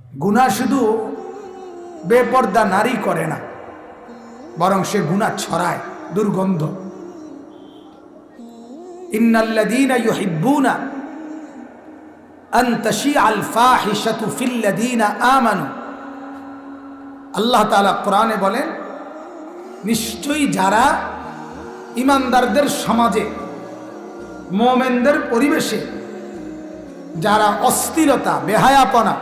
গুনাহ শুধু বেপর্দা নারী করে না, বরং সে গুনাহ ছড়ায়, দুর্গন্ধ। ইন্নাল্লাযীনা ইউহিব্বুনা আন তাশিআল ফাহিশাতু ফিল্লাযীনা আমানু। আল্লাহ তাআলা কোরআনে বলেন, নিশ্চয়ই যারা ঈমানদারদের সমাজে, মুমিনদের পরিবেশে যারা অশ্লীলতা, বেহায়াপনা,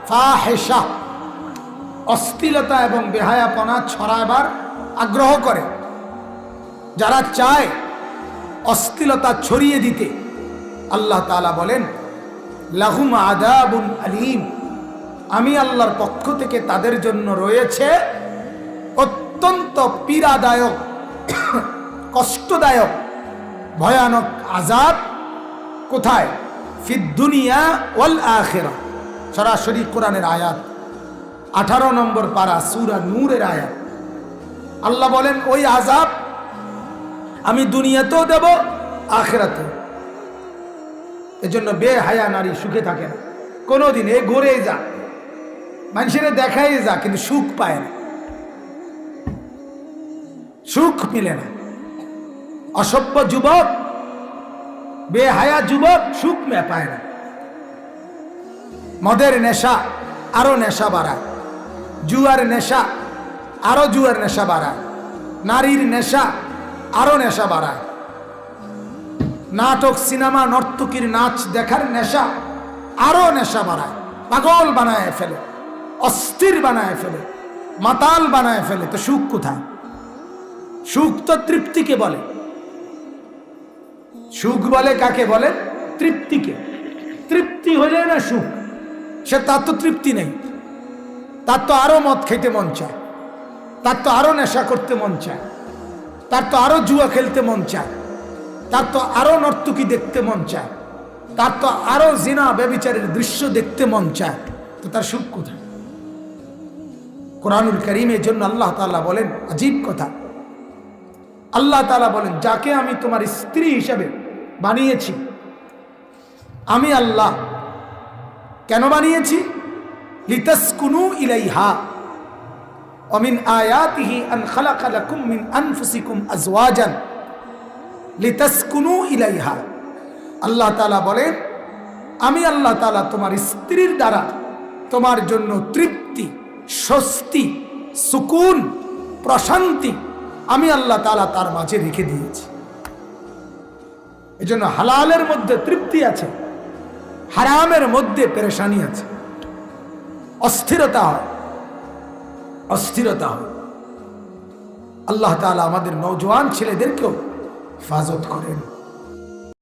ফাহিশা, অশ্লীলতা এবং বেহায়াপনা ছড়াবার আগ্রহ করে, যারা চায় অশ্লীলতা ছড়িয়ে দিতে, আল্লাহ তাআলা বলেন লাহুম আযাবুন আলীম, আমি আল্লাহর পক্ষ থেকে তাদের জন্য রয়েছে অত্যন্ত পীড়াদায়ক, কষ্টদায়ক, ভয়ানক আযাব। কোথায়? ফিদ দুনিয়া ওয়াল আখিরা। সরাসরি কোরআনের আয়াত, 18 নম্বর পারা সূরা নূরের আয়াত। আল্লাহ বলেন ওই আযাব আমি দুনিয়াতেও দেব, আখিরাতেও। এজন্য বেহায়া নারী সুখে থাকে না কোনোদিন। এ ঘুরে যা, মানুষের দেখাই যা, কিন্তু সুখ পায় না, সুখ মিলে না। অসভ্য যুবক, বেহায়া যুবক সুখ পায় না। মদের নেশা আরো নেশা বাড়ায়, জুয়ার নেশা আরো জুয়ার নেশা বাড়ায়, নারীর নেশা আরো নেশা বাড়ায়, নাটক, সিনেমা, নর্তকীর নাচ দেখার নেশা আরো নেশা বাড়ায়, পাগল বানায় ফেলে, অস্থির বানায় ফেলে, মাতাল বানায় ফেলে। তো সুখ কোথায়? সুখ তো তৃপ্তিকে বলে। সুখ বলে কাকে বলে? তৃপ্তিকে। তৃপ্তি হলে না সুখ। সে তার তো তৃপ্তি নেই, তার তো আরো মদ খেতে মন চায়, তার তো আরো নেশা করতে মন চায়, তার তো আরো জুয়া খেলতে মন চায়, তার তো আরো নর্তকী দেখতে মন চায়, তার তো আরো জিনা ব্যভিচারের দৃশ্য দেখতে মন চায়। তো তার সুখ কোথায়? কোরআনুল কারীমের জন্য আল্লাহ তাআলা বলেন আজীব কথা। আল্লাহ তাআলা বলেন, যাকে আমি তোমার স্ত্রী হিসেবে বানিয়েছি, আমি আল্লাহ কেন বানিয়েছি? লিতাসকুনু ইলাইহা ওয়া মিন আয়াতিহি আন খালাকা লাকুম মিন আনফুসিকুম আজওয়াজান লিতাসকুনু ইলাইহা। আল্লাহ তাআলা বলেন, আমি আল্লাহ তাআলা তোমার স্ত্রীর দ্বারা তোমার জন্য তৃপ্তি, স্বস্তি, সুকুন, প্রশান্তি আমি আল্লাহ তাআলা তার মাঝে রেখে দিয়েছি। এজন্য হালালের মধ্যে তৃপ্তি আছে, হারামের মধ্যে পেরেশানি আছে, অস্থিরতা হয়, অস্থিরতা হয়। আল্লাহ তাআলা আমাদের নওজোয়ান ছেলেদেরকেও হেফাজত করেন।